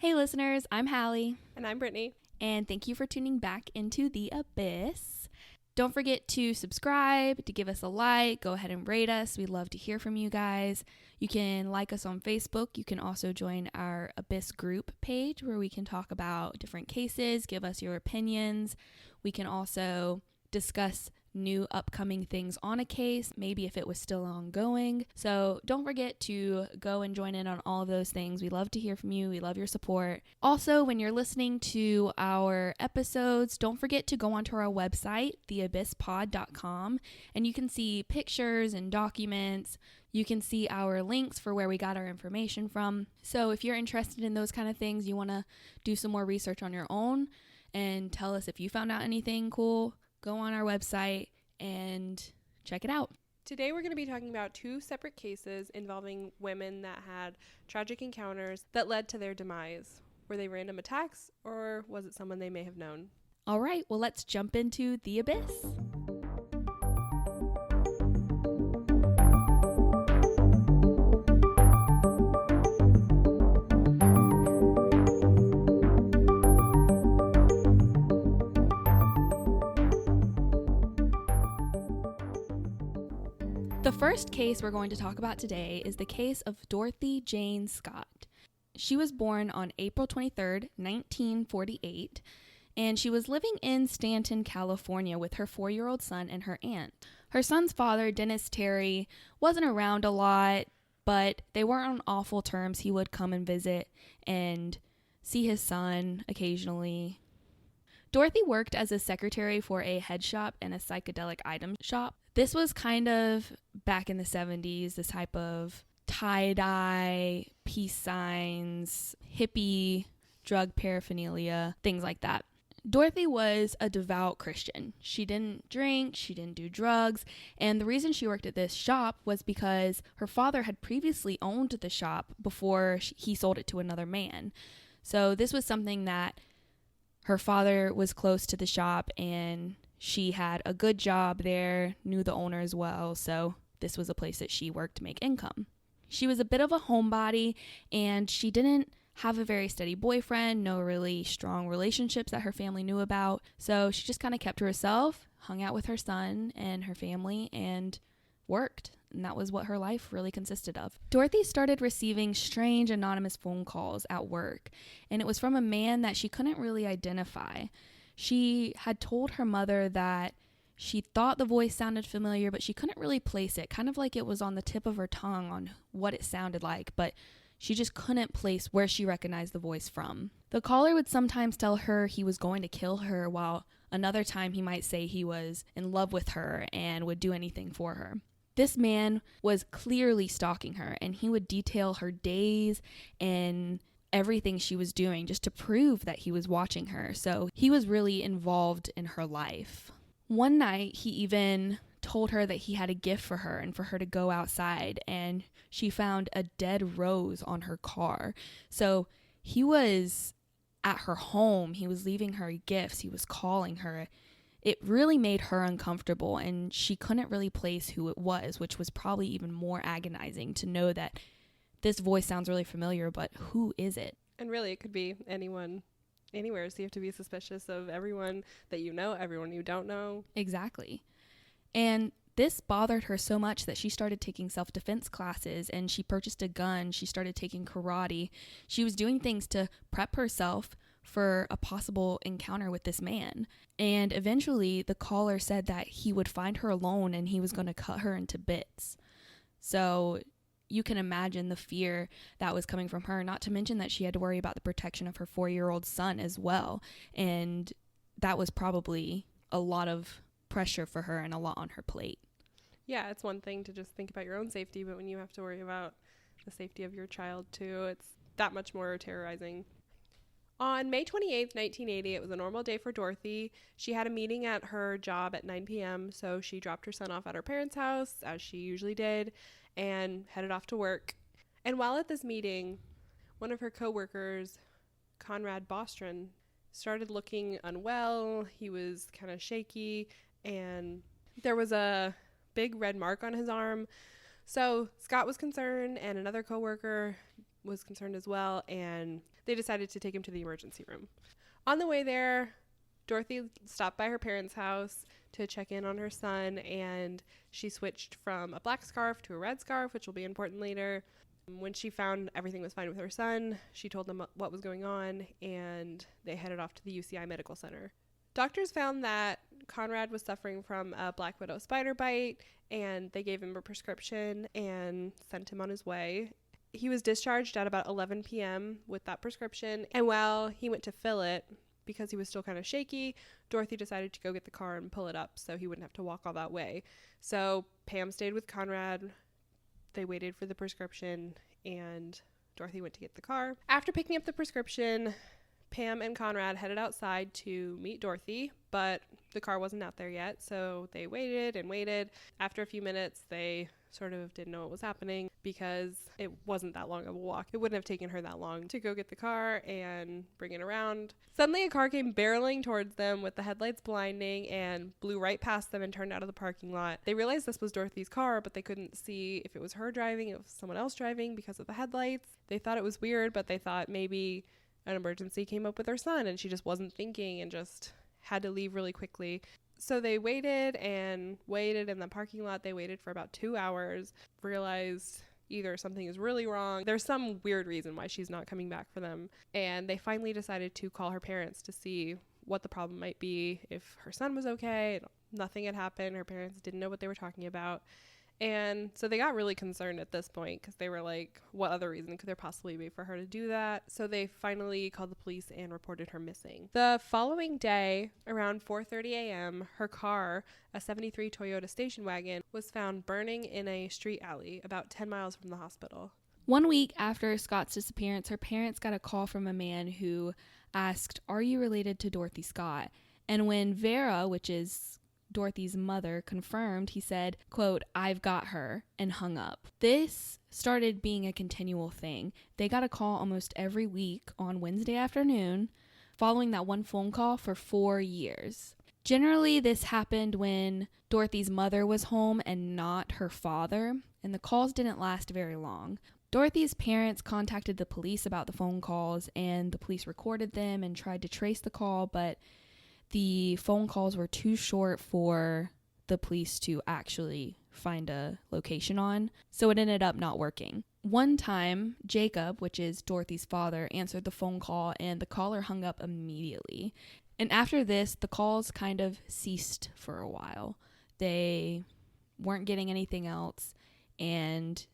Hey listeners, I'm Hallie. And I'm Brittany. And thank you for tuning back into The Abyss. Don't forget to subscribe, to give us a like, go ahead and rate us. We'd love to hear from you guys. You can like us on Facebook. You can also join our Abyss group page where we can talk about different cases, give us your opinions. We can also discuss new upcoming things on a case, maybe if it was still ongoing. So don't forget to go and join in on all of those things. We love to hear from you. We love your support. Also, when you're listening to our episodes, don't forget to go onto our website, theabysspod.com, and you can see pictures and documents. You can see our links for where we got our information from. So if you're interested in those kind of things, you want to do some more research on your own and tell us if you found out anything cool, go on our website and check it out. Today we're going to be talking about two separate cases involving women that had tragic encounters that led to their demise. Were they random attacks, or was it someone they may have known? All right, well, let's jump into The Abyss. The first case we're going to talk about today is the case of Dorothy Jane Scott. She was born on April 23rd, 1948, and she was living in Stanton, California with her 4-year-old son and her aunt. Her son's father, Dennis Terry, wasn't around a lot, but they weren't on awful terms. He would come and visit and see his son occasionally. Dorothy worked as a secretary for a head shop and a psychedelic item shop. This was kind of back in the 70s, this type of tie-dye, peace signs, hippie, drug paraphernalia, things like that. Dorothy was a devout Christian. She didn't drink, she didn't do drugs, and the reason she worked at this shop was because her father had previously owned the shop before he sold it to another man. So this was something that her father was close to the shop, and she had a good job there, knew the owner as well, so this was a place that she worked to make income. She was a bit of a homebody, and she didn't have a very steady boyfriend, no really strong relationships that her family knew about, so she just kind of kept to herself, hung out with her son and her family, and worked. And that was what her life really consisted of. Dorothy started receiving strange anonymous phone calls at work, and it was from a man that she couldn't really identify. She had told her mother that she thought the voice sounded familiar, but she couldn't really place it, kind of like it was on the tip of her tongue on what it sounded like, but she just couldn't place where she recognized the voice from. The caller would sometimes tell her he was going to kill her, while another time he might say he was in love with her and would do anything for her. This man was clearly stalking her, and he would detail her days and everything she was doing just to prove that he was watching her. So he was really involved in her life. One night, he even told her that he had a gift for her and for her to go outside, and she found a dead rose on her car. So he was at her home. He was leaving her gifts. He was calling her. It really made her uncomfortable, and she couldn't really place who it was, which was probably even more agonizing to know that this voice sounds really familiar, but who is it? And really, it could be anyone, anywhere. So you have to be suspicious of everyone that you know, everyone you don't know. Exactly. And this bothered her so much that she started taking self-defense classes, and she purchased a gun. She started taking karate. She was doing things to prep herself for a possible encounter with this man. And eventually the caller said that he would find her alone and he was going to cut her into bits. So you can imagine the fear that was coming from her, not to mention that she had to worry about the protection of her 4-year-old son as well. And that was probably a lot of pressure for her and a lot on her plate. Yeah, it's one thing to just think about your own safety, but when you have to worry about the safety of your child too, it's that much more terrorizing. On May 28th, 1980, it was a normal day for Dorothy. She had a meeting at her job at 9 p.m., so she dropped her son off at her parents' house, as she usually did, and headed off to work. And while at this meeting, one of her coworkers, Conrad Bostrom, started looking unwell. He was kind of shaky, and there was a big red mark on his arm. So Scott was concerned, and another coworker was concerned as well, and they decided to take him to the emergency room. On the way there, Dorothy stopped by her parents' house to check in on her son, and she switched from a black scarf to a red scarf, which will be important later. When she found everything was fine with her son, she told them what was going on, and they headed off to the UCI Medical Center. Doctors found that Conrad was suffering from a black widow spider bite, and they gave him a prescription and sent him on his way. He was discharged at about 11 p.m. with that prescription, and while he went to fill it, because he was still kind of shaky, Dorothy decided to go get the car and pull it up so he wouldn't have to walk all that way. So Pam stayed with Conrad. They waited for the prescription, and Dorothy went to get the car. After picking up the prescription, Pam and Conrad headed outside to meet Dorothy, but the car wasn't out there yet, so they waited and waited. After a few minutes, they sort of didn't know what was happening because it wasn't that long of a walk. It wouldn't have taken her that long to go get the car and bring it around. Suddenly, a car came barreling towards them with the headlights blinding and blew right past them and turned out of the parking lot. They realized this was Dorothy's car, but they couldn't see if it was her driving, if it was someone else driving because of the headlights. They thought it was weird, but they thought maybe an emergency came up with her son and she just wasn't thinking and just had to leave really quickly. So they waited and waited in the parking lot. They waited for about 2 hours, realized either something is really wrong. There's some weird reason why she's not coming back for them. And they finally decided to call her parents to see what the problem might be, if her son was okay. Nothing had happened. Her parents didn't know what they were talking about. And so they got really concerned at this point because they were like, what other reason could there possibly be for her to do that? So they finally called the police and reported her missing. The following day, around 4:30 a.m., her car, a 73 Toyota station wagon, was found burning in a street alley about 10 miles from the hospital. 1 week after Scott's disappearance, her parents got a call from a man who asked, "Are you related to Dorothy Scott?" And when Vera, which is Dorothy's mother, confirmed, he said, quote, "I've got her," and hung up. This started being a continual thing. They got a call almost every week on Wednesday afternoon, following that one phone call for 4 years. Generally, this happened when Dorothy's mother was home and not her father, and the calls didn't last very long. Dorothy's parents contacted the police about the phone calls, and the police recorded them and tried to trace the call, but the phone calls were too short for the police to actually find a location on, so it ended up not working. One time, Jacob, which is Dorothy's father, answered the phone call, and the caller hung up immediately. And after this, the calls kind of ceased for a while. They weren't getting anything else, and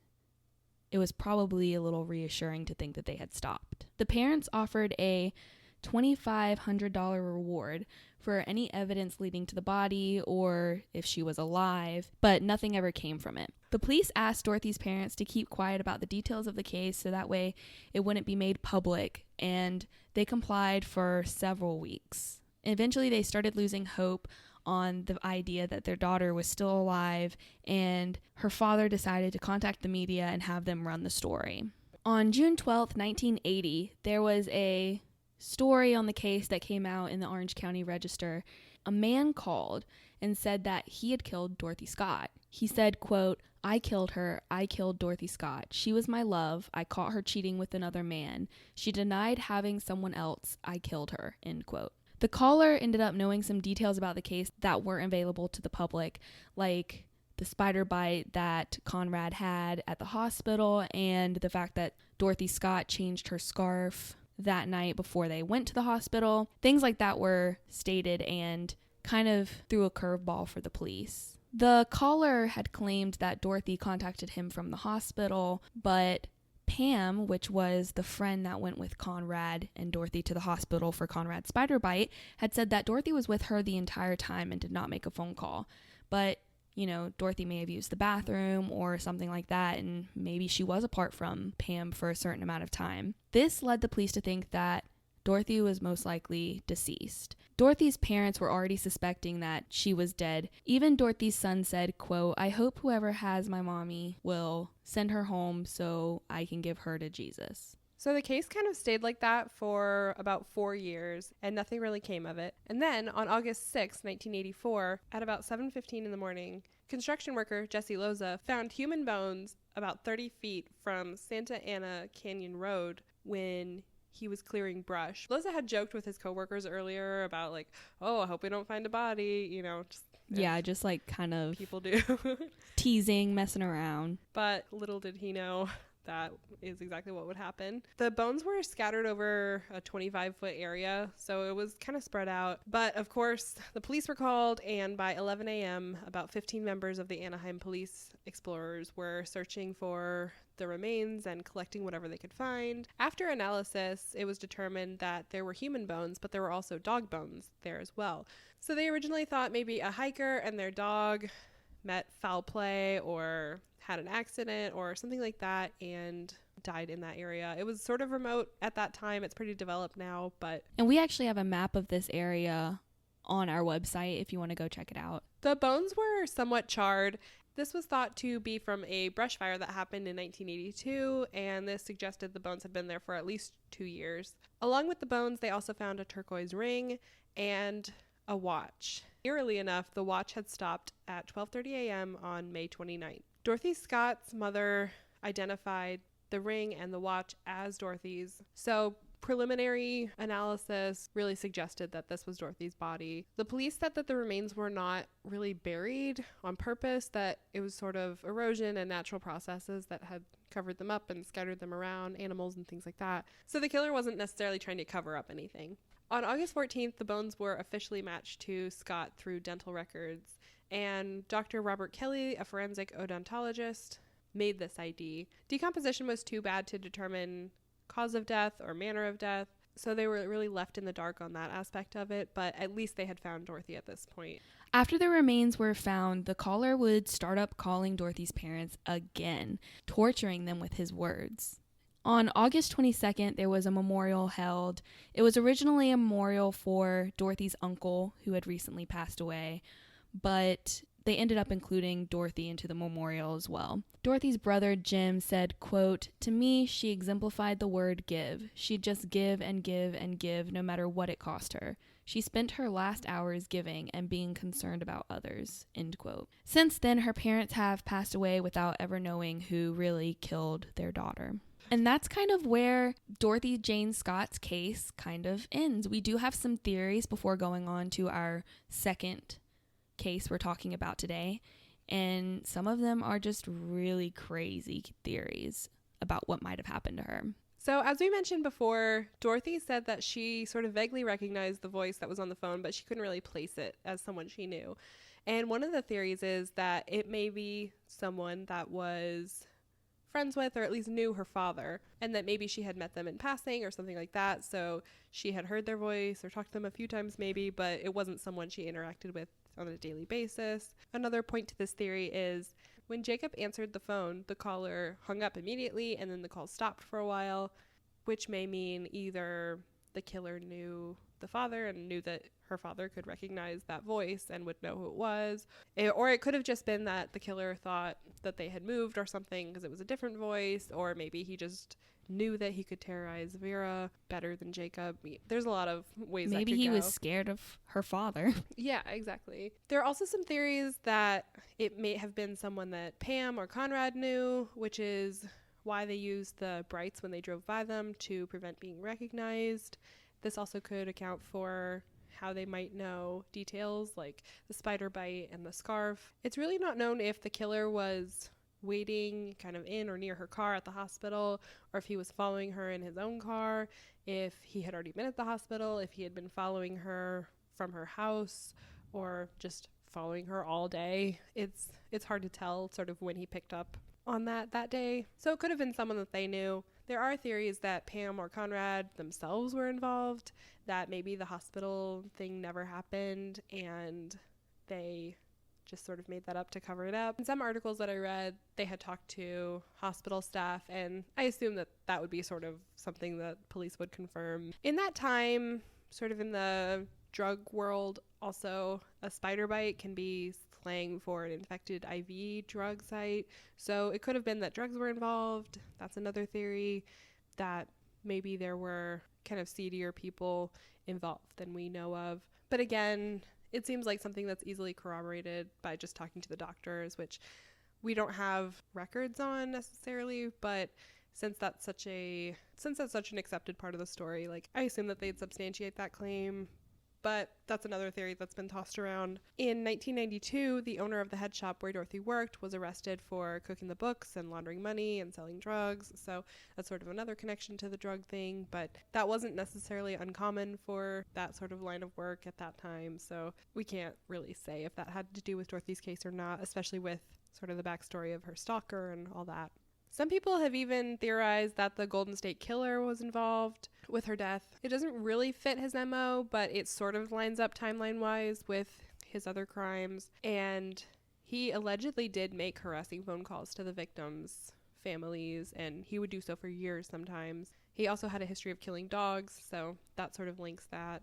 it was probably a little reassuring to think that they had stopped. The parents offered a $2,500 reward for any evidence leading to the body or if she was alive, but nothing ever came from it. The police asked Dorothy's parents to keep quiet about the details of the case so that way it wouldn't be made public, and they complied for several weeks. Eventually, they started losing hope on the idea that their daughter was still alive, and her father decided to contact the media and have them run the story. On June 12th, 1980, there was a story on the case that came out in the Orange County Register. A man called and said that he had killed Dorothy Scott. He said, quote, "I killed her. I killed Dorothy Scott. She was my love. I caught her cheating with another man. She denied having someone else. I killed her," end quote. The caller ended up knowing some details about the case that weren't available to the public, like the spider bite that Conrad had at the hospital and the fact that Dorothy Scott changed her scarf that night before they went to the hospital. Things like that were stated and kind of threw a curveball for the police. The caller had claimed that Dorothy contacted him from the hospital, but Pam, which was the friend that went with Conrad and Dorothy to the hospital for Conrad's spider bite, had said that Dorothy was with her the entire time and did not make a phone call. But Dorothy may have used the bathroom or something like that, and maybe she was apart from Pam for a certain amount of time. This led the police to think that Dorothy was most likely deceased. Dorothy's parents were already suspecting that she was dead. Even Dorothy's son said, quote, "I hope whoever has my mommy will send her home so I can give her to Jesus." So the case kind of stayed like that for about 4 years, and nothing really came of it. And then on August 6, 1984, at about 7:15 in the morning, construction worker Jesse Loza found human bones about 30 feet from Santa Ana Canyon Road when he was clearing brush. Liza had joked with his coworkers earlier about like, oh, I hope we don't find a body, you know. Just like kind of people do. teasing, messing around. But little did he know that is exactly what would happen. The bones were scattered over a 25-foot area, so it was kind of spread out. But of course, the police were called, and by 11 a.m., about 15 members of the Anaheim Police Explorers were searching for the remains and collecting whatever they could find. After analysis, it was determined that there were human bones, but there were also dog bones there as well. So they originally thought maybe a hiker and their dog met foul play or had an accident or something like that and died in that area. It was sort of remote at that time. It's pretty developed now, but... And we actually have a map of this area on our website if you want to go check it out. The bones were somewhat charred. This was thought to be from a brush fire that happened in 1982, and this suggested the bones had been there for at least 2 years. Along with the bones, they also found a turquoise ring and a watch. Eerily enough, the watch had stopped at 12:30 a.m. on May 29th. Dorothy Scott's mother identified the ring and the watch as Dorothy's. So preliminary analysis really suggested that this was Dorothy's body. The police said that the remains were not really buried on purpose, that it was sort of erosion and natural processes that had covered them up and scattered them around, animals and things like that. So the killer wasn't necessarily trying to cover up anything. On August 14th, the bones were officially matched to Scott through dental records, and Dr. Robert Kelly, a forensic odontologist, made this ID. Decomposition was too bad to determine cause of death or manner of death, so they were really left in the dark on that aspect of it, but at least they had found Dorothy at this point. After the remains were found, the caller would start up calling Dorothy's parents again, torturing them with his words. On August 22nd, there was a memorial held. It was originally a memorial for Dorothy's uncle, who had recently passed away, but they ended up including Dorothy into the memorial as well. Dorothy's brother, Jim, said, quote, "To me, she exemplified the word give. She'd just give and give and give, no matter what it cost her. She spent her last hours giving and being concerned about others," end quote. Since then, her parents have passed away without ever knowing who really killed their daughter. And that's kind of where Dorothy Jane Scott's case kind of ends. We do have some theories before going on to our second case we're talking about today. And some of them are just really crazy theories about what might have happened to her. So as we mentioned before, Dorothy said that she sort of vaguely recognized the voice that was on the phone, but she couldn't really place it as someone she knew. And one of the theories is that it may be someone that was friends with or at least knew her father, and that maybe she had met them in passing or something like that, so she had heard their voice or talked to them a few times maybe, but it wasn't someone she interacted with on a daily basis. Another point to this theory is when Jacob answered the phone, the caller hung up immediately and then the call stopped for a while, which may mean either the killer knew the father and knew that her father could recognize that voice and would know who it was. Or it could have just been that the killer thought that they had moved or something because it was a different voice, or maybe he just knew that he could terrorize Vera better than Jacob. There's a lot of ways that could go. Maybe he was scared of her father. Yeah, exactly. There are also some theories that it may have been someone that Pam or Conrad knew, which is why they used the brights when they drove by them to prevent being recognized. This also could account for how they might know details like the spider bite and the scarf. It's really not known if the killer was waiting kind of in or near her car at the hospital, or if he was following her in his own car, if he had already been at the hospital, if he had been following her from her house, or just following her all day. It's hard to tell sort of when he picked up on that day. So it could have been someone that they knew. There are theories that Pam or Conrad themselves were involved, that maybe the hospital thing never happened and they just sort of made that up to cover it up. In some articles that I read, they had talked to hospital staff, and I assume that that would be sort of something that police would confirm. In that time, sort of in the drug world, also a spider bite can be slang for an infected IV drug site. So it could have been that drugs were involved. That's another theory, that maybe there were kind of seedier people involved than we know of. But again, it seems like something that's easily corroborated by just talking to the doctors, which we don't have records on necessarily, but since that's such an accepted part of the story, like I assume that they'd substantiate that claim. But that's another theory that's been tossed around. In 1992, the owner of the head shop where Dorothy worked was arrested for cooking the books and laundering money and selling drugs. So that's sort of another connection to the drug thing. But that wasn't necessarily uncommon for that sort of line of work at that time. So we can't really say if that had to do with Dorothy's case or not, especially with sort of the backstory of her stalker and all that. Some people have even theorized that the Golden State Killer was involved with her death. It doesn't really fit his MO, but it sort of lines up timeline-wise with his other crimes. And he allegedly did make harassing phone calls to the victims' families, and he would do so for years sometimes. He also had a history of killing dogs, so that sort of links that.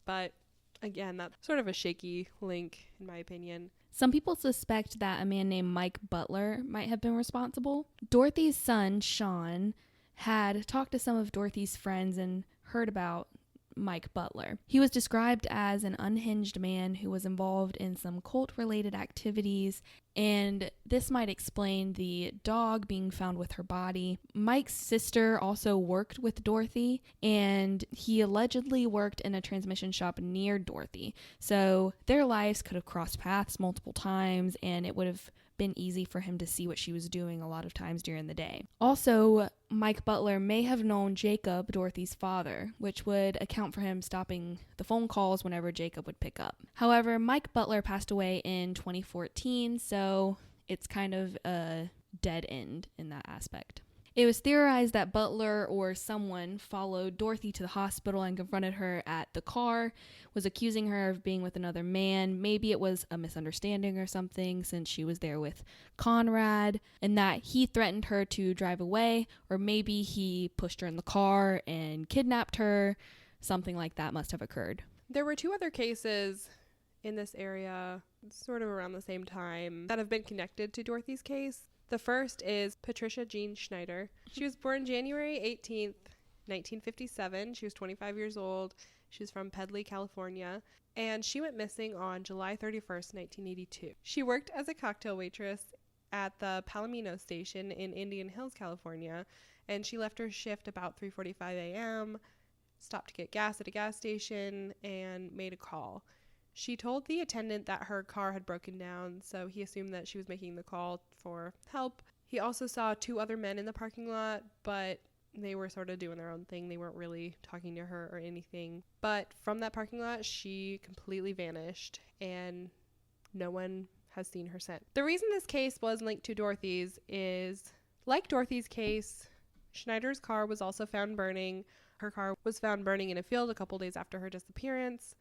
But again, that's sort of a shaky link, in my opinion. Some people suspect that a man named Mike Butler might have been responsible. Dorothy's son, Sean, had talked to some of Dorothy's friends and heard about Mike Butler. He was described as an unhinged man who was involved in some cult-related activities, and this might explain the dog being found with her body. Mike's sister also worked with Dorothy, and he allegedly worked in a transmission shop near Dorothy. So their lives could have crossed paths multiple times, and it would have been easy for him to see what she was doing a lot of times during the day. Also, Mike Butler may have known Jacob, Dorothy's father, which would account for him stopping the phone calls whenever Jacob would pick up. However, Mike Butler passed away in 2014, so it's kind of a dead end in that aspect. It was theorized that Butler or someone followed Dorothy to the hospital and confronted her at the car, was accusing her of being with another man. Maybe it was a misunderstanding or something since she was there with Conrad, and that he threatened her to drive away, or maybe he pushed her in the car and kidnapped her. Something like that must have occurred. There were two other cases in this area, sort of around the same time, that have been connected to Dorothy's case. The first is Patricia Jean Schneider. She was born January 18th, 1957. She was 25 years old. She was from Pedley, California, and she went missing on July 31st, 1982. She worked as a cocktail waitress at the Palomino station in Indian Hills, California, and she left her shift about 3:45 a.m., stopped to get gas at a gas station, and made a call. She told the attendant that her car had broken down, so he assumed that she was making the call for help. He also saw two other men in the parking lot, but they were sort of doing their own thing. They weren't really talking to her or anything. But from that parking lot, she completely vanished, and no one has seen her since. The reason this case was linked to Dorothy's is, like Dorothy's case, Schneider's car was also found burning. Her car was found burning in a field a couple days after her disappearance.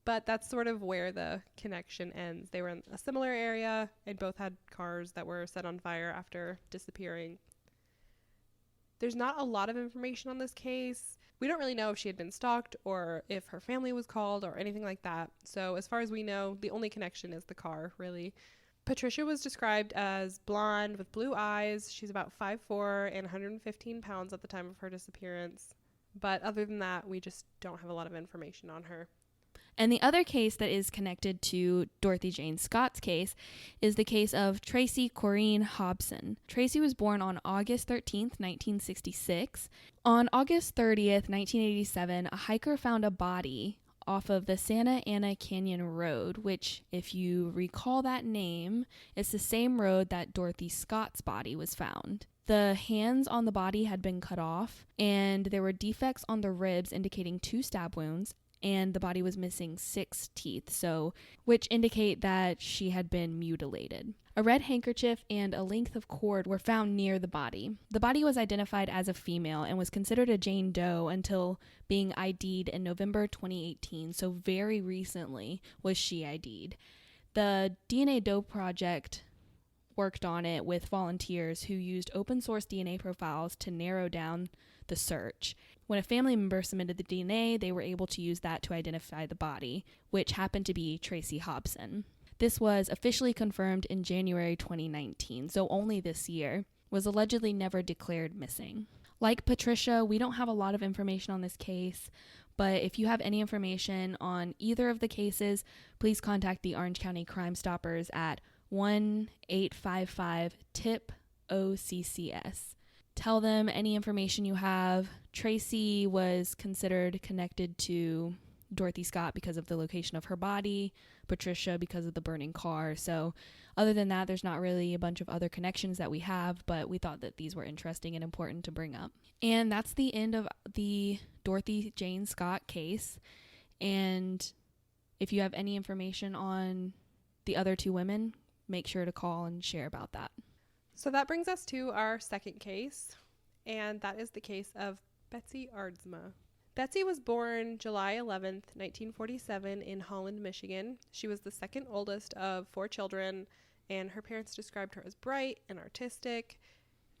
But that's sort of where the connection ends. They were in a similar area and both had cars that were set on fire after disappearing. There's not a lot of information on this case. We don't really know if she had been stalked or if her family was called or anything like that. So as far as we know, the only connection is the car, really. Patricia was described as blonde with blue eyes. She's about 5'4" and 115 pounds at the time of her disappearance. But other than that, we just don't have a lot of information on her. And the other case that is connected to Dorothy Jane Scott's case is the case of Tracy Corrine Hobson. Tracy was born on August 13th, 1966. On August 30th, 1987, a hiker found a body off of the Santa Ana Canyon Road, which, if you recall that name, is the same road that Dorothy Scott's body was found. The hands on the body had been cut off, and there were defects on the ribs indicating 2 stab wounds, and the body was missing 6 teeth, which indicate that she had been mutilated. A red handkerchief and a length of cord were found near the body. The body was identified as a female and was considered a Jane Doe until being ID'd in November 2018, so very recently was she ID'd. The DNA Doe Project worked on it with volunteers who used open source DNA profiles to narrow down the search. When a family member submitted the DNA, they were able to use that to identify the body, which happened to be Tracy Hobson. This was officially confirmed in January 2019, so only this year, was allegedly never declared missing. Like Patricia, we don't have a lot of information on this case, but if you have any information on either of the cases, please contact the Orange County Crime Stoppers at 1-855-TIP-OCCS. tell them any information you have. Tracy was considered connected to Dorothy Scott because of the location of her body, Patricia because of the burning car. So other than that, there's not really a bunch of other connections that we have, but we thought that these were interesting and important to bring up. And that's the end of the Dorothy Jane Scott case. And if you have any information on the other two women, make sure to call and share about that. So that brings us to our second case, and that is the case of Betsy Aardsma. Betsy was born July 11th, 1947 in Holland, Michigan. She was the second oldest of 4 children, and her parents described her as bright and artistic.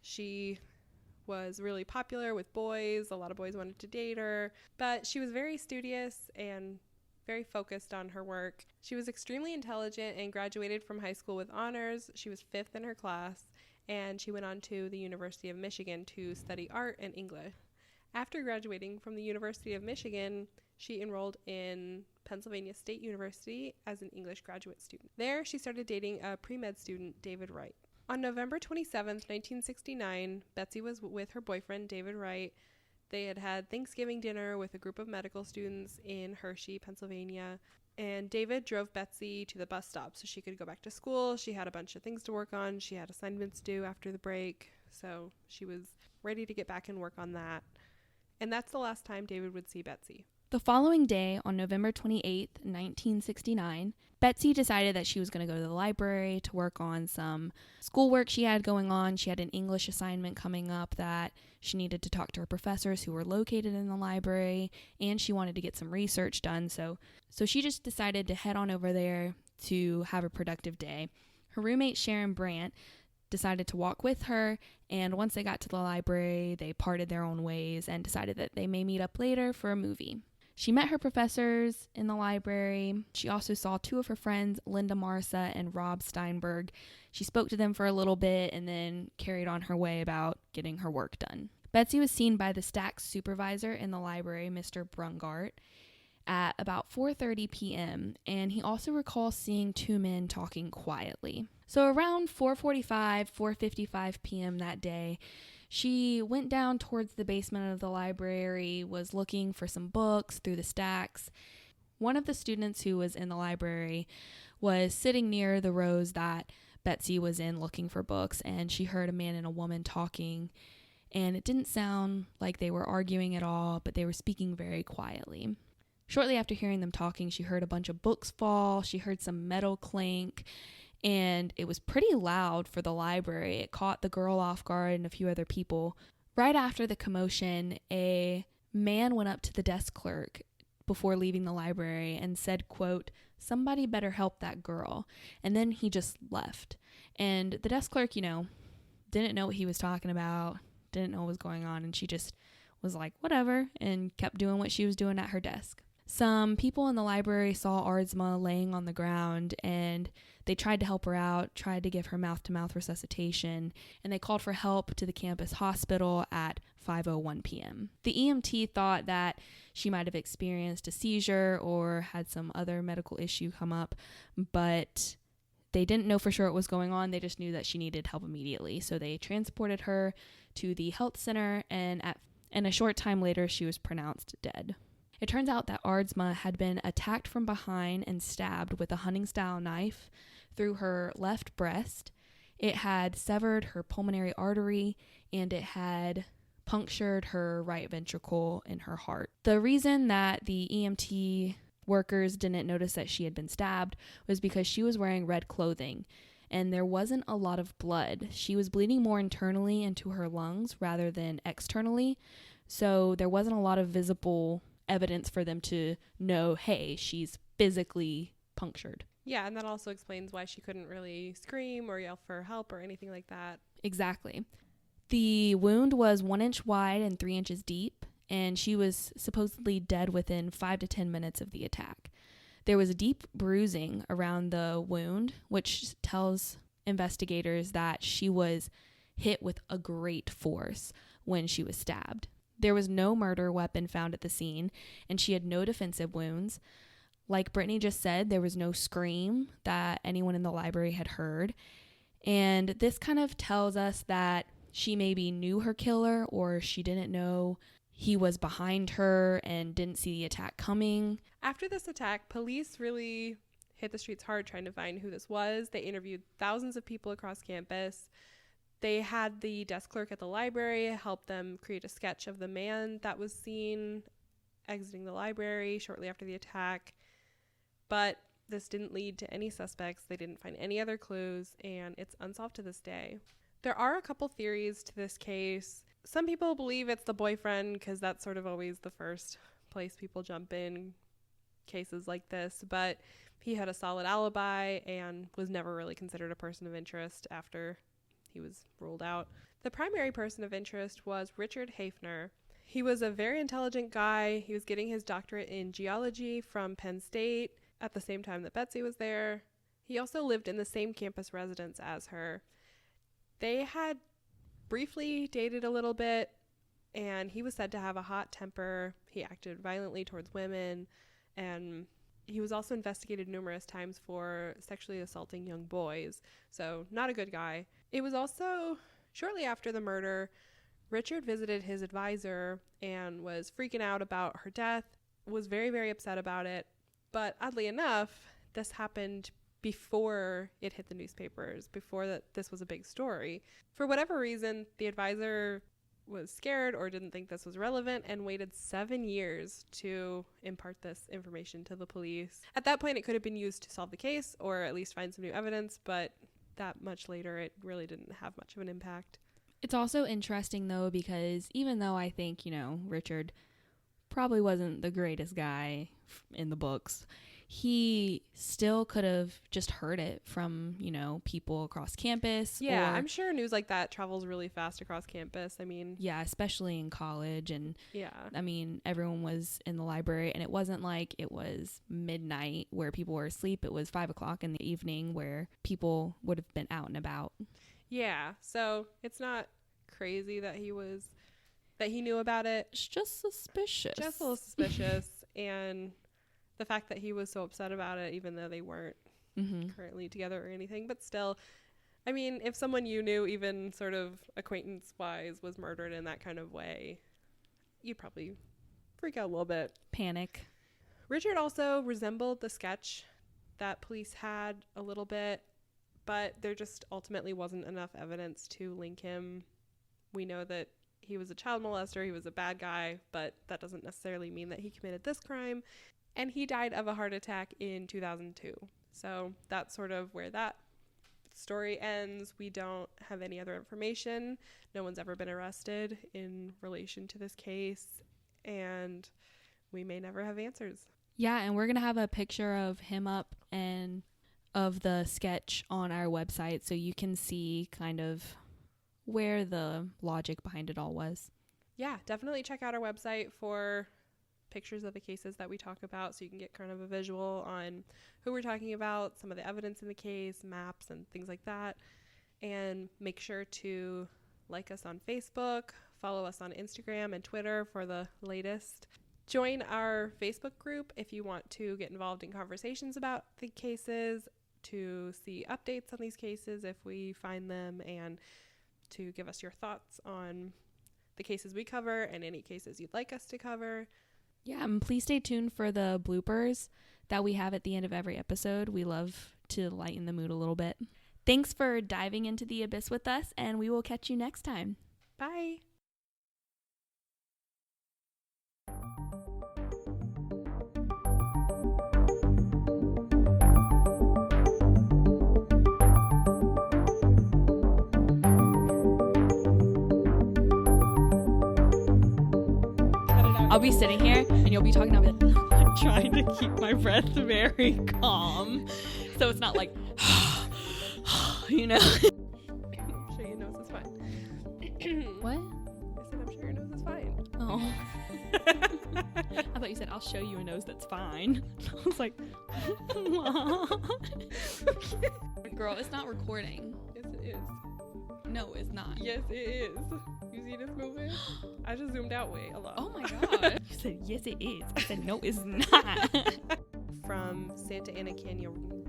She was really popular with boys. A lot of boys wanted to date her, but she was very studious and very focused on her work. She was extremely intelligent and graduated from high school with honors. She was 5th in her class, and she went on to the University of Michigan to study art and English. After graduating from the University of Michigan, she enrolled in Pennsylvania State University as an English graduate student. There, she started dating a pre-med student, David Wright. On November 27th, 1969, Betsy was with her boyfriend, David Wright. They had had Thanksgiving dinner with a group of medical students in Hershey, Pennsylvania, and David drove Betsy to the bus stop so she could go back to school. She had a bunch of things to work on. She had assignments due after the break, so she was ready to get back and work on that. And that's the last time David would see Betsy. The following day, on November 28th, 1969, Betsy decided that she was going to go to the library to work on some schoolwork she had going on. She had an English assignment coming up that she needed to talk to her professors who were located in the library, and she wanted to get some research done. So she just decided to head on over there to have a productive day. Her roommate, Sharon Brandt, decided to walk with her, and once they got to the library, they parted their own ways and decided that they may meet up later for a movie. She met her professors in the library. She also saw 2 of her friends, Linda Marsa and Rob Steinberg. She spoke to them for a little bit and then carried on her way about getting her work done. Betsy was seen by the Stack's supervisor in the library, Mr. Brungart, at about 4:30 p.m., and he also recalls seeing 2 men talking quietly. So around 4:45, 4:55 p.m. that day, she went down towards the basement of the library, was looking for some books through the stacks. One of the students who was in the library was sitting near the rows that Betsy was in looking for books, and she heard a man and a woman talking, and it didn't sound like they were arguing at all, but they were speaking very quietly. Shortly after hearing them talking, she heard a bunch of books fall, she heard some metal clink, and it was pretty loud for the library. It caught the girl off guard and a few other people. Right after the commotion, a man went up to the desk clerk before leaving the library and said, quote, "Somebody better help that girl." And then he just left. And the desk clerk, didn't know what he was talking about, didn't know what was going on, and she just was like, whatever, and kept doing what she was doing at her desk. Some people in the library saw Aardsma laying on the ground, and they tried to help her out, tried to give her mouth-to-mouth resuscitation, and they called for help to the campus hospital at 5:01 p.m. The EMT thought that she might have experienced a seizure or had some other medical issue come up, but they didn't know for sure what was going on. They just knew that she needed help immediately, so they transported her to the health center, and a short time later, she was pronounced dead. It turns out that Aardsma had been attacked from behind and stabbed with a hunting-style knife through her left breast. It had severed her pulmonary artery, and it had punctured her right ventricle in her heart. The reason that the EMT workers didn't notice that she had been stabbed was because she was wearing red clothing, and there wasn't a lot of blood. She was bleeding more internally into her lungs rather than externally, so there wasn't a lot of visible evidence for them to know, hey, she's physically punctured. Yeah, and that also explains why she couldn't really scream or yell for help or anything like that. Exactly. The wound was 1 inch wide and 3 inches deep, and she was supposedly dead within 5 to 10 minutes of the attack. There was deep bruising around the wound, which tells investigators that she was hit with a great force when she was stabbed. There was no murder weapon found at the scene, and she had no defensive wounds. Like Brittany just said, there was no scream that anyone in the library had heard. And this kind of tells us that she maybe knew her killer, or she didn't know he was behind her and didn't see the attack coming. After this attack, police really hit the streets hard trying to find who this was. They interviewed thousands of people across campus. They had the desk clerk at the library help them create a sketch of the man that was seen exiting the library shortly after the attack. But this didn't lead to any suspects. They didn't find any other clues, and it's unsolved to this day. There are a couple theories to this case. Some people believe it's the boyfriend, because that's sort of always the first place people jump in cases like this, but he had a solid alibi and was never really considered a person of interest after he was ruled out. The primary person of interest was Richard Hafner. He was a very intelligent guy. He was getting his doctorate in geology from Penn State at the same time that Betsy was there. He also lived in the same campus residence as her. They had briefly dated a little bit, and he was said to have a hot temper. He acted violently towards women, and he was also investigated numerous times for sexually assaulting young boys. So not a good guy. It was also shortly after the murder, Richard visited his advisor and was freaking out about her death, was very, very upset about it. But oddly enough, this happened before it hit the newspapers, before this was a big story. For whatever reason, the advisor was scared or didn't think this was relevant and waited 7 years to impart this information to the police. At that point, it could have been used to solve the case or at least find some new evidence, but that much later, it really didn't have much of an impact. It's also interesting, though, because even though I think, Richard probably wasn't the greatest guy in the books, he still could have just heard it from, people across campus. Yeah, I'm sure news like that travels really fast across campus. I mean, yeah, especially in college. And yeah, I mean, everyone was in the library, and it wasn't like it was midnight where people were asleep. It was 5:00 in the evening where people would have been out and about. Yeah, so it's not crazy that he knew about it. It's just suspicious. Just a little suspicious. And the fact that he was so upset about it, even though they weren't currently together or anything. But still, I mean, if someone you knew, even sort of acquaintance-wise, was murdered in that kind of way, you'd probably freak out a little bit. Panic. Richard also resembled the sketch that police had a little bit, but there just ultimately wasn't enough evidence to link him. We know that he was a child molester, he was a bad guy, but that doesn't necessarily mean that he committed this crime. And he died of a heart attack in 2002. So that's sort of where that story ends. We don't have any other information. No one's ever been arrested in relation to this case, and we may never have answers. Yeah, and we're going to have a picture of him up and of the sketch on our website so you can see kind of where the logic behind it all was. Yeah, definitely check out our website for pictures of the cases that we talk about so you can get kind of a visual on who we're talking about, some of the evidence in the case, maps and things like that. And make sure to like us on Facebook, follow us on Instagram and Twitter for the latest. Join our Facebook group if you want to get involved in conversations about the cases, to see updates on these cases if we find them, and to give us your thoughts on the cases we cover and any cases you'd like us to cover. Yeah, and please stay tuned for the bloopers that we have at the end of every episode. We love to lighten the mood a little bit. Thanks for diving into the abyss with us, and we will catch you next time. Bye. I'll be sitting here and you'll be talking. I'll be like, I'm trying to keep my breath very calm, so it's not like, I'm sure your nose is fine. What? I said, I'm sure your nose is fine. Oh. I thought you said, I'll show you a nose that's fine. I was like, girl, it's not recording. Yes, it is. No, it's not. Yes, it is. You see this moving? I just zoomed out way a lot. Oh my god. You said, yes, it is. I said, no, it's not. From Santa Ana Canyon.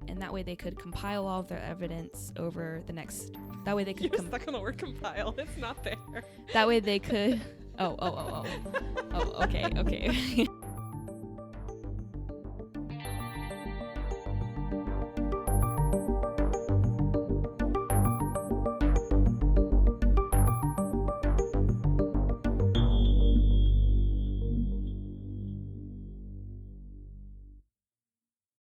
and that way they could compile all of their evidence over the next. That way they could. You're stuck on the word compile. It's not there. That way they could. Oh. Okay.